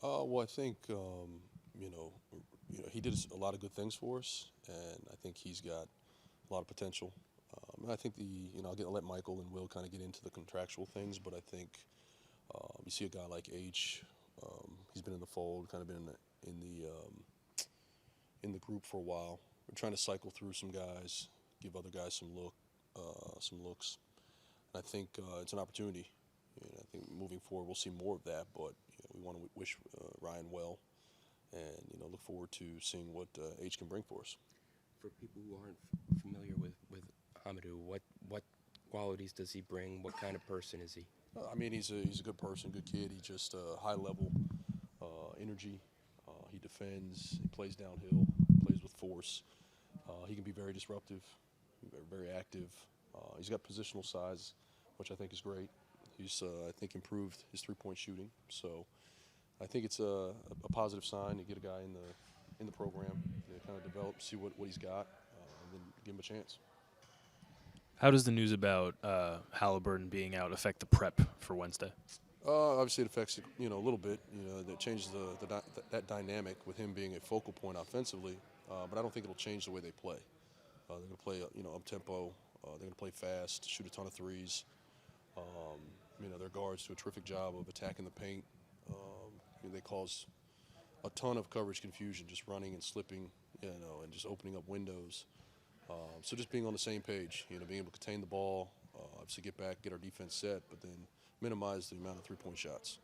Well, I think he did a lot of good things for us, and I think he's got a lot of potential. And I think I'll let Michael and Will kind of get into the contractual things, but I think you see a guy like H. He's been in the fold, kind of been in the group for a while. We're trying to cycle through some guys, give other guys some looks. And I think it's an opportunity. I think moving forward we'll see more of that, but we want to wish Ryan well, and look forward to seeing what H can bring for us. For people who aren't familiar with 𝗙𝗢𝗪, what qualities does he bring? What kind of person is he? I mean, he's a good person, good kid. He's just high level energy. He defends. He plays downhill. Plays with force. He can be very disruptive, very active. He's got positional size, which I think is great. He's I think improved his three-point shooting. So I think it's a positive sign to get a guy in the program to kind of develop, see what he's got, and then give him a chance. How does the news about Haliburton being out affect the prep for Wednesday? Obviously, it affects it, a little bit. That changes that dynamic with him being a focal point offensively. But I don't think it'll change the way they play. They're going to play, up tempo. They're going to play fast, shoot a ton of threes. Their guards do a terrific job of attacking the paint. They cause a ton of coverage confusion, just running and slipping, and just opening up windows. So just being on the same page, being able to contain the ball, obviously get back, get our defense set, but then minimize the amount of three-point shots.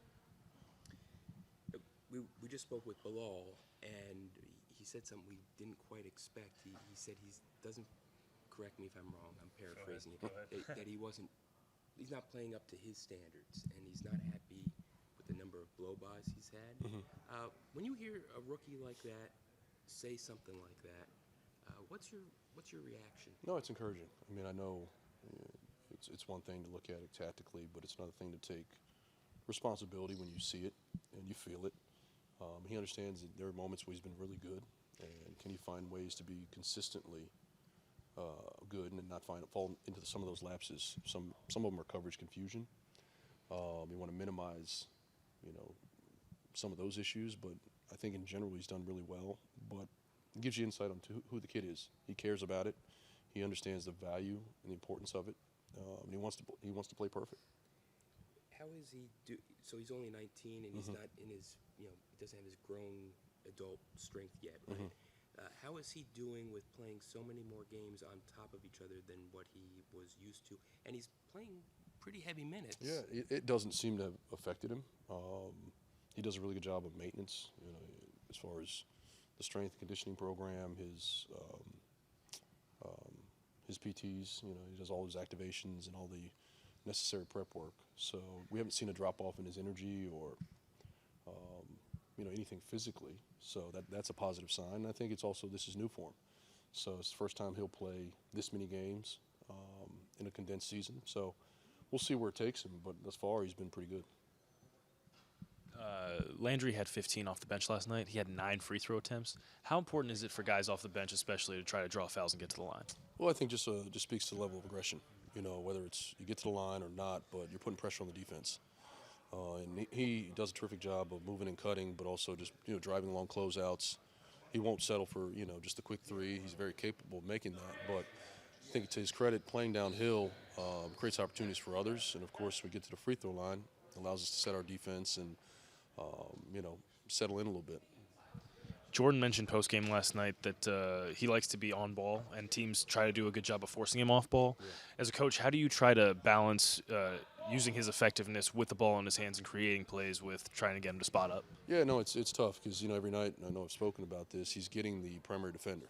We just spoke with Bilal, and he said something we didn't quite expect. He said doesn't, correct me if I'm wrong, I'm paraphrasing it, that he's not playing up to his standards, and he's not happy with the number of blow-bys he's had. Mm-hmm. When you hear a rookie like that say something like that, what's your reaction? No, it's encouraging. I mean, I know it's one thing to look at it tactically, but it's another thing to take responsibility when you see it and you feel it. He understands that there are moments where he's been really good, and can he find ways to be consistently good and not fall into some of those lapses. Some of them are coverage confusion. You want to minimize, some of those issues, but I think in general he's done really well. But it gives you insight on who the kid is. He cares about it. He understands the value and the importance of it, and he wants to play perfect. How is he so he's only 19 and he's not in his, he doesn't have his grown adult strength yet, right? Mm-hmm. How is he doing with playing so many more games on top of each other than what he was used to? And he's playing pretty heavy minutes. Yeah, it doesn't seem to have affected him. He does a really good job of maintenance, as far as the strength and conditioning program, his PTs. He does all his activations and all the necessary prep work. So we haven't seen a drop off in his energy or anything physically. So that's a positive sign. I think this is new for him. So it's the first time he'll play this many games in a condensed season. So we'll see where it takes him, but thus far he's been pretty good. Landry had 15 off the bench last night. He had 9 free throw attempts. How important is it for guys off the bench, especially, to try to draw fouls and get to the line? Well, I think just speaks to the level of aggression. Whether it's you get to the line or not, but you're putting pressure on the defense. And he does a terrific job of moving and cutting, but also just driving long closeouts. He won't settle for just a quick three. He's very capable of making that. But I think to his credit, playing downhill creates opportunities for others. And of course, we get to the free throw line, allows us to set our defense and settle in a little bit. Jordan mentioned post-game last night that he likes to be on ball, and teams try to do a good job of forcing him off ball. Yeah. As a coach, how do you try to balance using his effectiveness with the ball in his hands and creating plays with trying to get him to spot up? Yeah, no, it's tough because, every night, and I know I've spoken about this, he's getting the primary defender.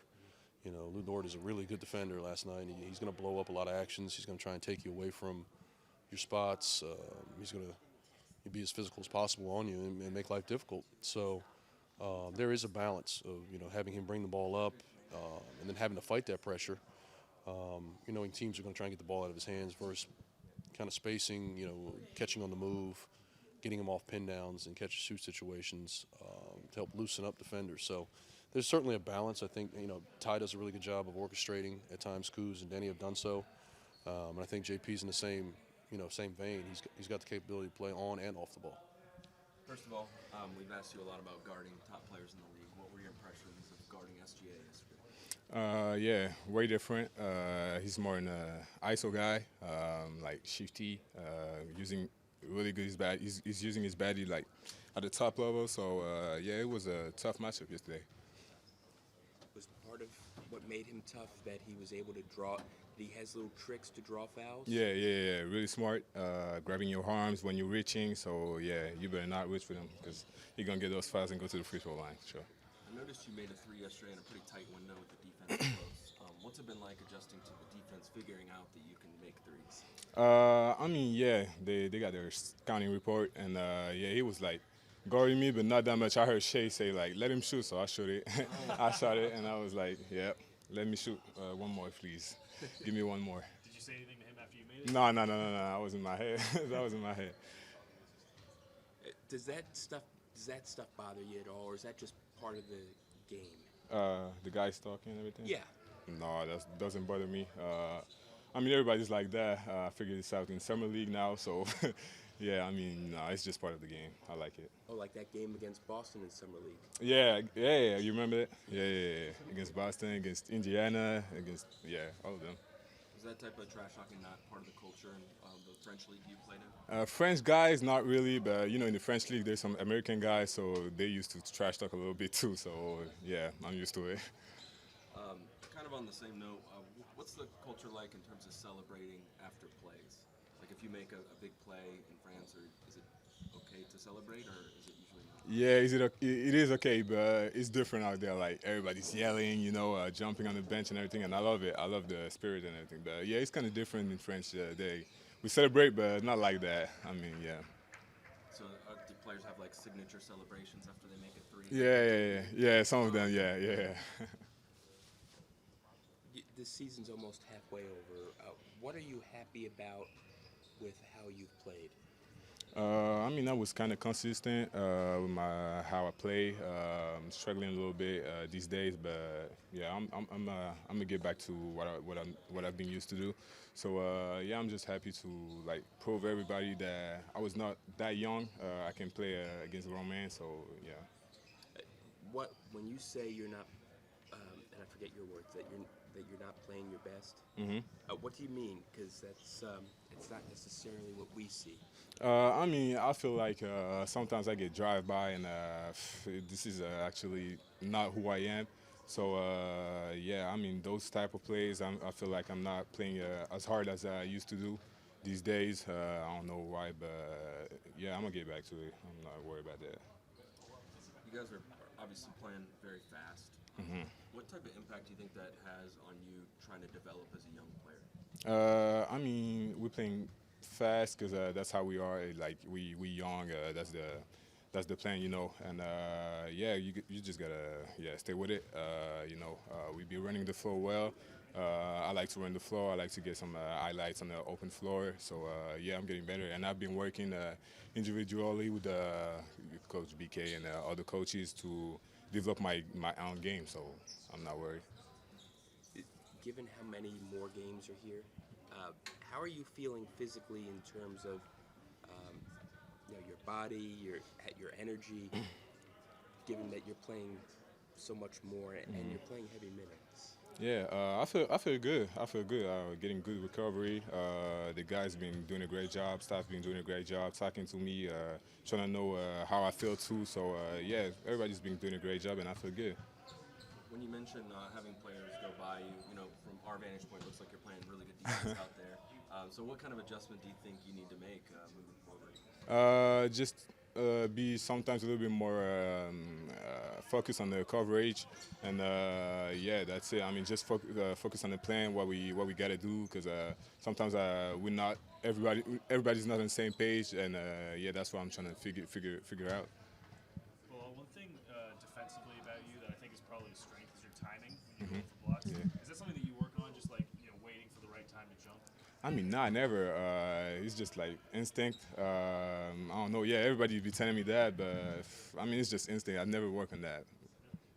𝗙𝗢𝗟 is a really good defender last night. He's going to blow up a lot of actions. He's going to try and take you away from your spots. He's going to be as physical as possible on you and make life difficult. So there is a balance of having him bring the ball up and then having to fight that pressure. Knowing teams are going to try and get the ball out of his hands versus kind of spacing, catching on the move, getting him off pin downs and catch and shoot situations to help loosen up defenders. So there's certainly a balance. I think Ty does a really good job of orchestrating at times. Kuz and Denny have done so, and I think JP's in the same vein. He's got the capability to play on and off the ball. First of all, we've asked you a lot about guarding top players in the league. What were your impressions of guarding SGA yesterday? Yeah, way different. He's more an ISO guy, like shifty, using really good his body. He's using his body like at the top level. So yeah, it was a tough matchup yesterday. Was part of what made him tough that he was able to draw, that he has little tricks to draw fouls? Yeah, really smart. Grabbing your arms when you're reaching. So yeah, you better not reach for him because he's gonna get those fouls and go to the free throw line. Sure. I noticed you made a three yesterday in a pretty tight window with the defense close. What's it been like adjusting to the defense, figuring out that you can make threes? I mean, yeah, they got their scouting report, and yeah, he was like guarding me, but not that much. I heard Shea say like, "Let him shoot," so I shot it. I shot it, and I was like, "Yeah, let me shoot one more, please. Give me one more." Did you say anything to him after you made it? No. I was in my head. That was in my head. Does that stuff bother you at all, or is that just part of the game? The guys talking and everything. Yeah. No, that doesn't bother me. I mean, everybody's like that. I figured this out in summer league now, so yeah. I mean, no, it's just part of the game. I like it. Oh, like that game against Boston in summer league. Yeah. You remember it? Yeah. Against Boston, against Indiana, against all of them. Is that type of trash talking not part of the culture in the French league you played in? French guys, not really, but you know, in the French league, there's some American guys, so they used to trash talk a little bit too. So yeah, I'm used to it. Kind of on the same note, what's the culture like in terms of celebrating after plays? Like if you make a big play in France, or is it okay to celebrate, or is it usually not? Yeah, it is okay, but it's different out there. Like everybody's yelling, you know, jumping on the bench and everything, and I love it. I love the spirit and everything. But yeah, it's kind of different in French. We celebrate, but not like that. I mean, yeah. So do players have like signature celebrations after they make a three? Yeah. Some of them, yeah. This season's almost halfway over. What are you happy about with how you've played? I mean, I was kind of consistent with how I play. I'm struggling a little bit these days, but yeah, I'm gonna get back to what I've been used to do. So yeah, I'm just happy to like prove everybody that I was not that young. I can play against grown men. So yeah. When you say you're not, and I forget your words, that you're not playing your best. What do you mean? Because that's it's not necessarily what we see. I mean, I feel like sometimes I get drive-by, and this is actually not who I am. So yeah, I mean, those type of plays, I feel like I'm not playing as hard as I used to do these days. I don't know why, but yeah, I'm gonna get back to it. I'm not worried about that. You guys are obviously playing very fast. What type of impact do you think that has on you trying to develop as a young player? I mean, we're playing fast because that's how we are. Like we young. That's the plan, you know. And yeah, you just gotta stay with it. You know, we be running the floor well. I like to run the floor. I like to get some highlights on the open floor. So yeah, I'm getting better, and I've been working individually with Coach BK and other coaches to develop my own game. So I'm not worried. Given how many more games are here, how are you feeling physically in terms of your body, your energy, given that you're playing so much more and you're playing heavy minutes? Yeah, I feel good. Getting good recovery. The guys been doing a great job. Staff been doing a great job talking to me, trying to know how I feel too. So yeah, everybody's been doing a great job, and I feel good. When you mention having players go by you, you know, from our vantage point, it looks like you're playing really good defense out there. So what kind of adjustment do you think you need to make moving forward? Just be sometimes a little bit more focused on the coverage, and yeah, that's it. I mean, just focus on the plan, what we gotta do, because sometimes everybody's not on the same page, and yeah, that's what I'm trying to figure out. Well, one thing defensively about you that I think is probably a strength is your timing when you go for blocks. Yeah. Is that something that you work on, just like waiting for the right time to jump? I mean, nah, never. It's just like instinct. I don't know. Yeah, everybody be telling me that, but I mean, it's just instinct. I never work on that.